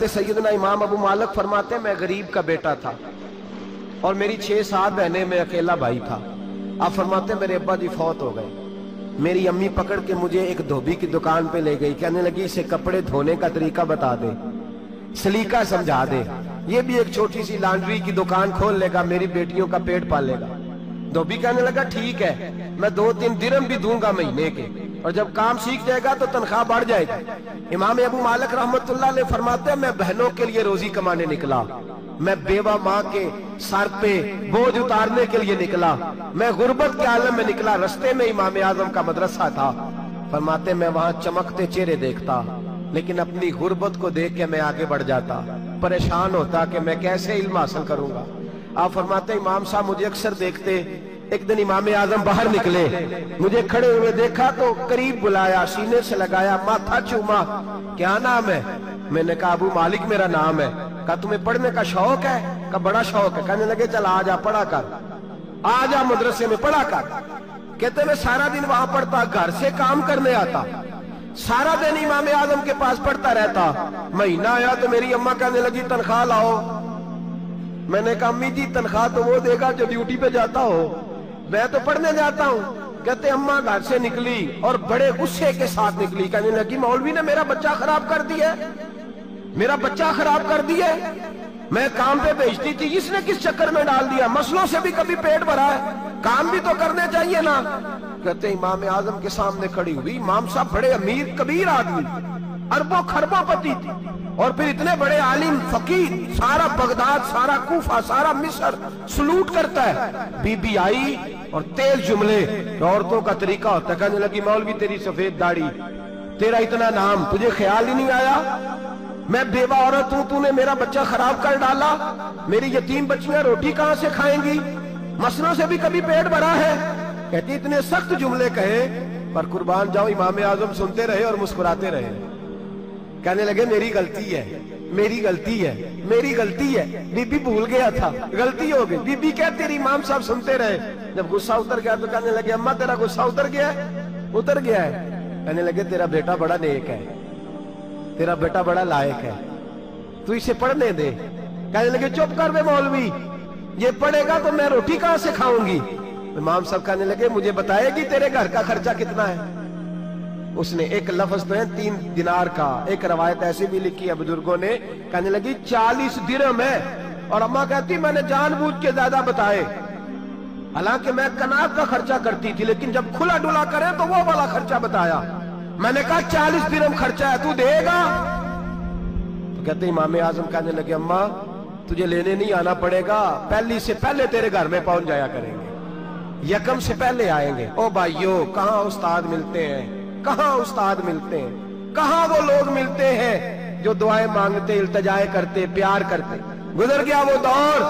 सैयदना इमाम अबू मालिक फरमाते हैं मैं गरीब का बेटा था और मेरी 6-7 बहनें, मैं अकेला भाई था। आप फरमाते हैं मेरे अब्बा जी फौत हो गए। मेरी अम्मी पकड़ के मुझे एक धोबी की दुकान पे ले गई, कहने लगी इसे कपड़े धोने का तरीका बता दे, सलीका समझा दे, ये भी एक छोटी सी लॉन्ड्री की दुकान खोल लेगा, मेरी बेटियों का पेट पालेगा। धोबी कहने लगा ठीक है, मैं 2-3 दिरहम भी दूंगा महीने के, और जब काम सीख जाएगा तो तनख्वाह बढ़ जाएगी। इमाम अबू मालिक रहमतुल्लाह अलैह फरमाते हैं मैं बहनों के लिए रोजी कमाने निकला, मैं बेवा माँ के सर पे बोझ उतारने के लिए निकला, मैं गुर्बत के आलम में निकला। रस्ते में इमाम आजम का मदरसा था। फरमाते मैं वहां चमकते चेहरे देखता, लेकिन अपनी गुर्बत को देख के मैं आगे बढ़ जाता, परेशान होता कि मैं कैसे इल्म हासिल करूंगा। आप फरमाते इमाम साहब मुझे अक्सर देखते। एक दिन इमाम आजम बाहर निकले, मुझे खड़े हुए देखा तो करीब बुलाया, सीने से लगाया, माथा चूमा, क्या नाम है? मैंने कहा अबू मालिक मेरा नाम है। कहा तुम्हें पढ़ने का शौक है? कहा बड़ा शौक है। कहने लगे चल आ जा पढ़ा कर, आ जा मदरसे में पढ़ा कर। कहते मैं सारा दिन वहां पढ़ता, घर से काम करने आता, सारा दिन इमाम आजम के पास पढ़ता रहता। महीना आया तो मेरी अम्मा कहने लगी तनख्वाह लाओ। मैंने कहा अम्मी जी तनख्वाह तो वो देगा जो ड्यूटी पे जाता हो, मैं तो पढ़ने जाता हूँ। कहते अम्मा घर से निकली और बड़े गुस्से के साथ निकली, कहने लगी मौलवी ने मेरा बच्चा खराब कर दिया, मेरा बच्चा खराब कर दिया, मैं काम पे भेजती थी, इसने किस चक्कर में डाल दिया, मसलों से भी कभी पेट भरा है, काम भी तो करने चाहिए ना। कहते इमाम आजम के सामने खड़ी हुई। इमाम साहब बड़े अमीर कबीर आदमी, अरबों खरबों पति थी, और फिर इतने बड़े आलिम फकीर, सारा बगदाद, सारा कूफा, सारा मिस्र सलूट करता है। बीबी आई और तेज जुमले, औरतों का तरीका होता है। कहने लगी मौलवी तेरी सफेद दाढ़ी, तेरा इतना नाम, तुझे ख्याल ही नहीं आया? मैं बेवा औरत हूं, तूने मेरा बच्चा खराब कर डाला, मेरी यतीम बच्चियां रोटी कहां से खाएंगी, मसलों से भी कभी पेट भरा है। कहती इतने सख्त जुमले कहे, पर कुर्बान जाओ इमाम आजम सुनते रहे और मुस्कुराते रहे। कहने लगे मेरी गलती है, मेरी गलती है, मेरी गलती है, बीबी भूल गया था, गलती हो गई। बीबी क्या तेरी इमाम साहब सुनते रहे। जब गुस्सा उतर गया तो कहने लगे अम्मा तेरा गुस्सा उतर गया है? उतर गया है। कहने लगे तेरा बेटा बड़ा नेक है, तेरा बेटा बड़ा लायक है, तू इसे पढ़ने दे। कहने लगे चुप कर बे मौलवी, ये पढ़ेगा तो मैं रोटी कहां से खाऊंगी। इमाम साहब कहने लगे मुझे बताएगी तेरे घर का खर्चा कितना है? उसने एक लफ्ज तो है 3 दिनार का, एक रवायत ऐसी भी लिखी है बुजुर्गों ने, कहने लगी 40 दिरहम है। और अम्मा कहती मैंने जानबूझ के ज्यादा बताए, हालांकि मैं कनात का खर्चा करती थी, लेकिन जब खुला डुला करे तो वो वाला खर्चा बताया। मैंने कहा 40 दिरहम खर्चा है, तू देगा? तो कहते इमाम आजम कहने लगे अम्मा तुझे लेने नहीं आना पड़ेगा, पहली से पहले तेरे घर में पहुंच जाया करेंगे, यकम से पहले आएंगे। ओ भाइयों कहाँ उस्ताद मिलते हैं, कहाँ उस्ताद मिलते हैं, कहाँ वो लोग मिलते हैं जो दुआएं मांगते, इल्तिजाएं करते, प्यार करते। गुजर गया वो दौर,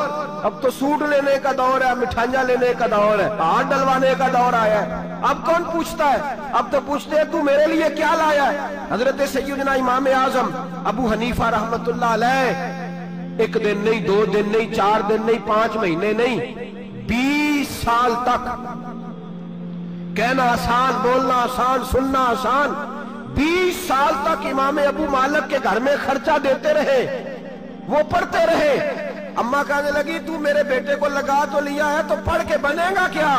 अब तो सूट लेने का दौर है, मिठाइयां लेने का दौर है, हाथ डलवाने का दौर आया है। अब कौन पूछता है? अब तो पूछते हैं तू मेरे लिए क्या लाया है। हजरत सैयदना इमाम आजम अबू हनीफा रहमतुल्लाह अलैह 1 दिन नहीं, 2 दिन नहीं, 4 दिन नहीं, 5 महीने नहीं, 20 साल तक, कहना आसान, बोलना आसान, सुनना आसान, 20 साल तक इमाम अबू मालिक के घर में खर्चा देते रहे, वो पढ़ते रहे। अम्मा कहने लगी तू मेरे बेटे को लगा तो लिया है तो पढ़ के बनेगा क्या?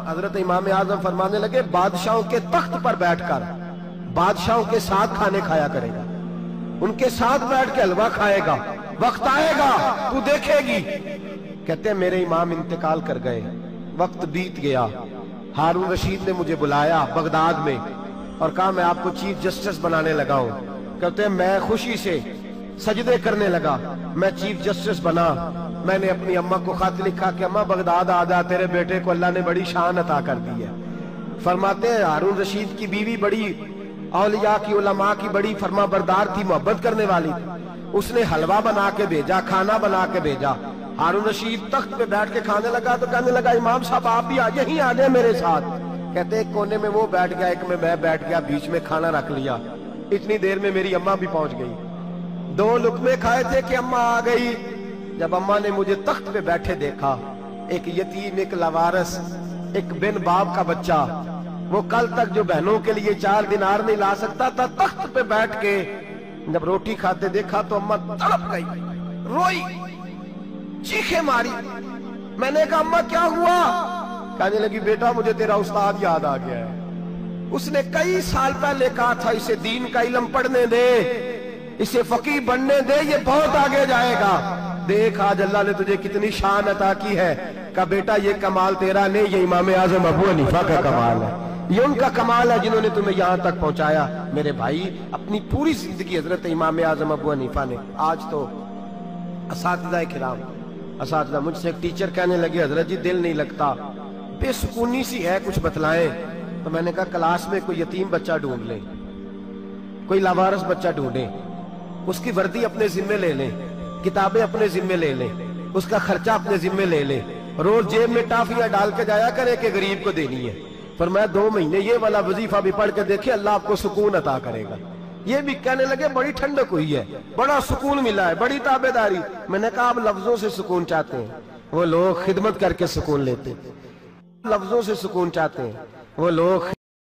हजरत इमाम आजम फरमाने लगे बादशाहों के तख्त पर बैठकर बादशाहों के साथ खाने खाया करेगा, उनके साथ बैठ के हलवा खाएगा, वक्त आएगा तू देखेगी। कहते हैं मेरे इमाम इंतकाल कर गए, वक्त बीत गया। हारून रशीद ने मुझे बुलाया बगदाद में और कहा मैं आपको चीफ जस्टिस बनाने लगा हूं। कहते हैं मैं खुशी से सजदे करने लगा, मैं चीफ जस्टिस बना। मैंने अपनी अम्मा को खत लिखा कि अम्मा बगदाद आ जा, तेरे बेटे को अल्लाह ने बड़ी शान अता कर दी है। फरमाते हैं हारून रशीद की बीवी बड़ी औलिया की, उलमा की बड़ी फरमा बरदार थी, मोहब्बत करने वाली थी। उसने हलवा बना के भेजा, खाना बना के भेजा। हारून रशीद तख्त पे बैठ के खाने लगा तो कहने लगा इमाम साहब आप भी यहीं आ जाए मेरे साथ। कहते एक कोने में वो बैठ गया, एक में मैं बैठ गया, बीच में खाना रख लिया। इतनी देर में मेरी अम्मा भी पहुंच गई। 2 लुकमे खाए थे कि अम्मा आ गई। जब अम्मा ने मुझे तख्त पे बैठे देखा, एक यतीम, एक लवारस, एक बिन बाप का बच्चा, वो कल तक जो बहनों के लिए 4 दिनार नहीं ला सकता था, तख्त पे बैठ के جب روٹی کھاتے دیکھا تو اماں تڑپ گئی، روئی، چیخیں ماری۔ میں نے کہا اماں کیا ہوا؟ کہنے لگی بیٹا مجھے تیرا استاد یاد آ گیا ہے، اس نے کئی سال پہلے کہا تھا اسے دین کا علم پڑھنے دے، اسے فقیہ بننے دے، یہ بہت آگے جائے گا۔ دیکھ آج اللہ نے تجھے کتنی شان عطا کی ہے۔ کہا بیٹا یہ کمال تیرا نہیں، یہ امام اعظم ابو حنیفہ کا کمال ہے، یہ ان کا کمال ہے جنہوں نے تمہیں یہاں تک پہنچایا۔ میرے بھائی اپنی پوری زندگی حضرت امام اعظم ابو حنیفہ نے۔ آج تو اساتذہ کرام، اساتذہ مجھ سے ایک ٹیچر کہنے لگے حضرت جی دل نہیں لگتا، بے سکونی سی ہے، کچھ بتلائیں۔ تو میں نے کہا کلاس میں کوئی یتیم بچہ ڈھونڈ لیں، کوئی لاوارث بچہ ڈھونڈیں، اس کی وردی اپنے ذمے لے لیں، کتابیں اپنے ذمے لے لیں، اس کا خرچہ اپنے ذمے لے لیں، روز جیب میں ٹافیاں ڈال کے جایا کرے کہ غریب کو دینی ہے۔ فرمایا 2 مہینے یہ والا وظیفہ بھی پڑھ کے دیکھیں، اللہ آپ کو سکون عطا کرے گا۔ یہ بھی کہنے لگے بڑی ٹھنڈک ہوئی ہے، بڑا سکون ملا ہے، بڑی تابعداری۔ میں نے کہا آپ لفظوں سے سکون چاہتے ہیں، وہ لوگ خدمت کر کے سکون لیتے، لفظوں سے سکون چاہتے ہیں، وہ لوگ